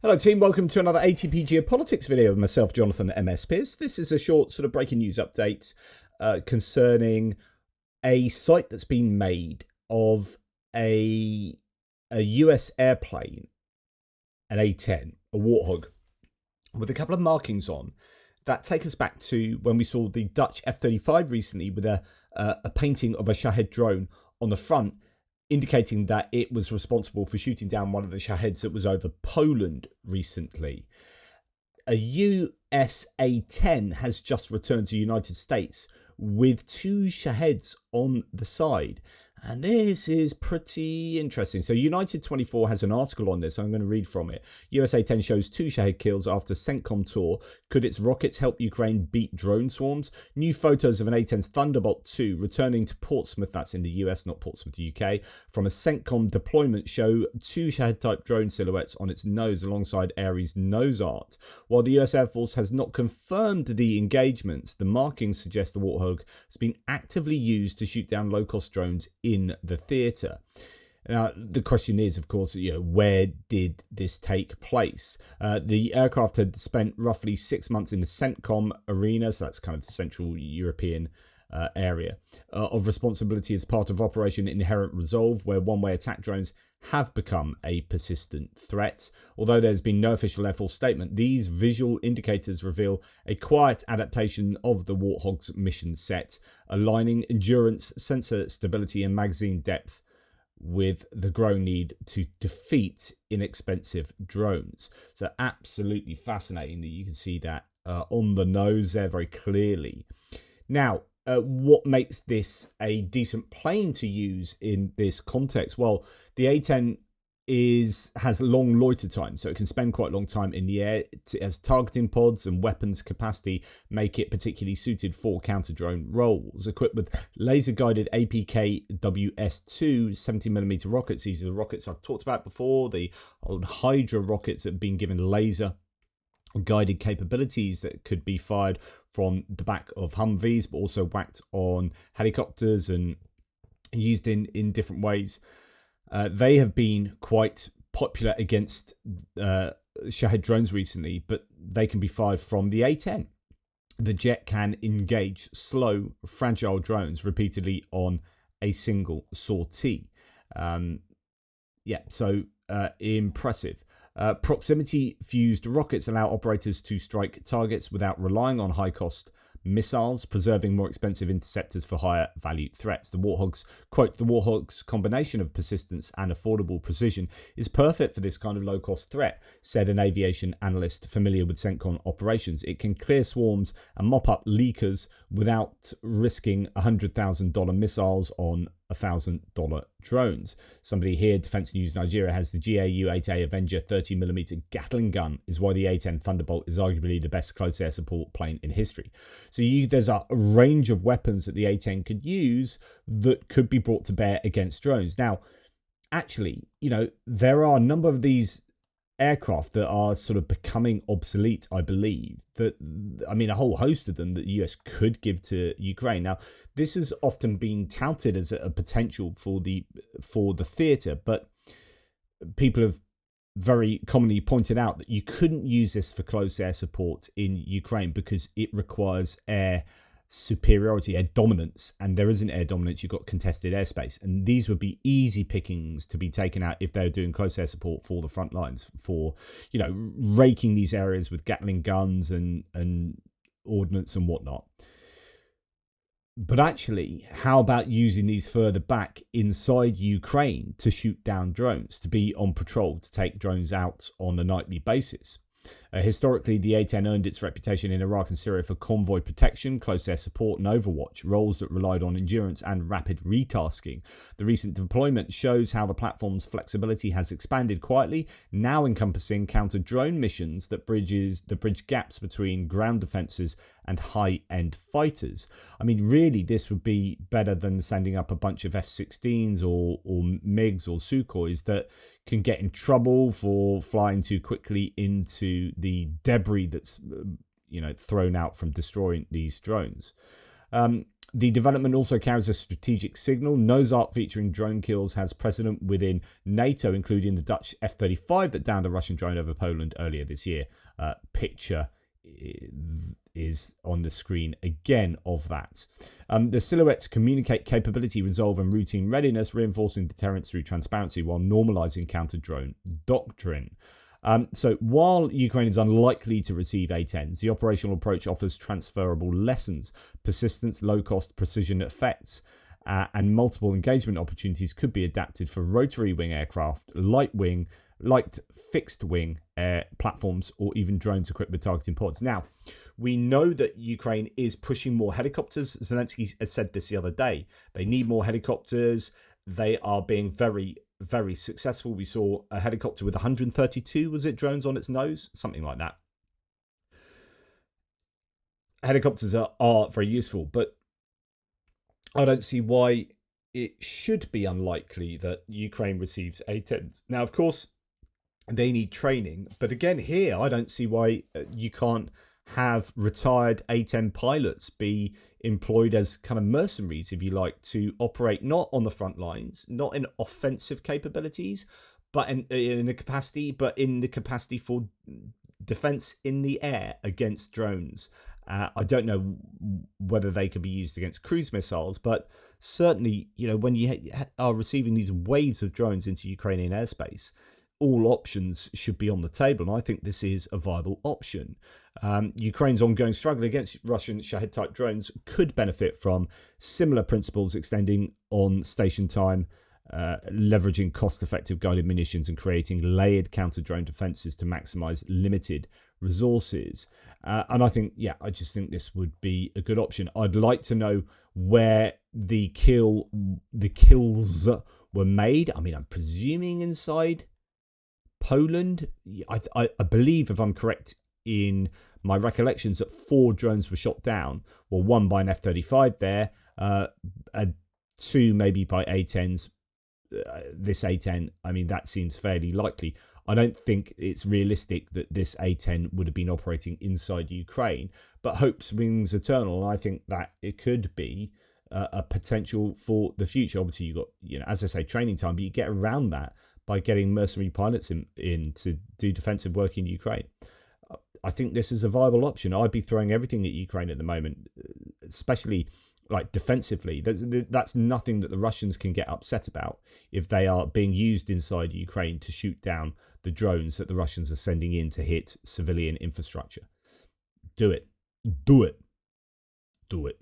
Hello team, welcome to another ATP Geopolitics video with myself, Jonathan MS Pearce. This is a short sort of breaking news update concerning a site that's been made of a US airplane, an A-10, a Warthog, with a couple of markings on that take us back to when we saw the Dutch F-35 recently with a painting of a Shahed drone on the front, indicating that it was responsible for shooting down one of the Shaheds that was over Poland recently. A US A-10 has just returned to the United States with two Shaheds on the side. And this is pretty interesting. So United 24 has an article on this. I'm going to read from it. USA 10 shows two Shahed kills after CENTCOM tour. Could its rockets help Ukraine beat drone swarms? New photos of an A-10's Thunderbolt 2 returning to Portsmouth, that's in the US, not Portsmouth, UK, from a CENTCOM deployment show two Shahed-type drone silhouettes on its nose alongside Ares nose art. While the US Air Force has not confirmed the engagements, the markings suggest the Warthog has been actively used to shoot down low-cost drones in the theatre. Now, the question is, of course, where did this take place? The aircraft had spent roughly 6 months in the CENTCOM arena, so that's kind of Central European area of responsibility as part of Operation Inherent Resolve, where one-way attack drones have become a persistent threat. Although there's been no official Air Force statement, these visual indicators reveal a quiet adaptation of the Warthog's mission set, aligning endurance, sensor stability and magazine depth with the growing need to defeat inexpensive drones. So absolutely fascinating that you can see that on the nose there very clearly. Now, what makes this a decent plane to use in this context? Well, the A-10 has long loiter time, so it can spend quite a long time in the air. It has targeting pods and weapons capacity make it particularly suited for counter-drone roles. Equipped with laser-guided APKWS-2 70mm rockets. These are the rockets I've talked about before, the old Hydra rockets that have been given laser guided capabilities that could be fired from the back of Humvees, but also whacked on helicopters and used in different ways. They have been quite popular against Shahed drones recently, but they can be fired from the A-10. The jet can engage slow, fragile drones repeatedly on a single sortie. Impressive. Proximity fused rockets allow operators to strike targets without relying on high-cost missiles, preserving more expensive interceptors for higher value threats. The Warthog's combination of persistence and affordable precision is perfect for this kind of low-cost threat, said an aviation analyst familiar with CENTCOM operations. It can clear swarms and mop up leakers without risking $100,000 missiles on $1,000 drones. Somebody here, Defense News Nigeria, has the GAU-8 Avenger 30mm Gatling gun is why the A-10 Thunderbolt is arguably the best close air support plane in history. So there's a range of weapons that the A-10 could use that could be brought to bear against drones. Now, actually, there are a number of these aircraft that are sort of becoming obsolete, I believe, a whole host of them that the US could give to Ukraine. Now, this has often been touted as a potential for the theatre, but people have very commonly pointed out that you couldn't use this for close air support in Ukraine because it requires air superiority, air dominance, and there isn't air dominance. You've got contested airspace, and these would be easy pickings to be taken out if they're doing close air support for the front lines, for raking these areas with Gatling guns and ordnance and whatnot. But actually, how about using these further back inside Ukraine to shoot down drones, to be on patrol, to take drones out on a nightly basis? Historically, the A-10 earned its reputation in Iraq and Syria for convoy protection, close air support and overwatch, roles that relied on endurance and rapid retasking. The recent deployment shows how the platform's flexibility has expanded quietly, now encompassing counter-drone missions that bridge gaps between ground defences and high-end fighters. Really, this would be better than sending up a bunch of F-16s or MiGs or Sukhois that can get in trouble for flying too quickly into the debris that's thrown out from destroying these drones. The development also carries a strategic signal. No's Ark featuring drone kills has precedent within NATO, including the Dutch F-35 that downed a Russian drone over Poland earlier this year. Picture is on the screen again of that. The silhouettes communicate capability, resolve, and routine readiness, reinforcing deterrence through transparency while normalizing counter-drone doctrine. So while Ukraine is unlikely to receive A-10s, the operational approach offers transferable lessons. Persistence, low-cost, precision effects, and multiple engagement opportunities could be adapted for rotary wing aircraft, light fixed-wing platforms, or even drones equipped with targeting pods. Now, we know that Ukraine is pushing more helicopters. Zelensky has said this the other day. They need more helicopters. They are being very, very successful. We saw a helicopter with 132, was it, drones on its nose? Something like that. Helicopters are very useful, but I don't see why it should be unlikely that Ukraine receives A-10s. Now, of course, they need training, but again, here, I don't see why you can't have retired A-10 pilots be employed as kind of mercenaries, if you like, to operate not on the front lines, not in offensive capabilities, but in the capacity for defense in the air against drones. I don't know whether they could be used against cruise missiles, but certainly, when you are receiving these waves of drones into Ukrainian airspace, all options should be on the table, and I think this is a viable option. Ukraine's ongoing struggle against Russian Shahed-type drones could benefit from similar principles extending on station time, leveraging cost-effective guided munitions and creating layered counter-drone defenses to maximize limited resources. And I just think this would be a good option. I'd like to know where the kills were made. I mean, I'm presuming inside Poland. I believe, if I'm correct in my recollections, that 4 drones were shot down. Well, 1 by an F-35 there, 2 maybe by A-10s. This A-10, I mean, that seems fairly likely. I don't think it's realistic that this A-10 would have been operating inside Ukraine, but hope springs eternal, and I think that it could be a potential for the future. Obviously, you've got, as I say, training time, but you get around that by getting mercenary pilots in to do defensive work in Ukraine. I think this is a viable option. I'd be throwing everything at Ukraine at the moment, especially like defensively. That's nothing that the Russians can get upset about if they are being used inside Ukraine to shoot down the drones that the Russians are sending in to hit civilian infrastructure. Do it. Do it. Do it.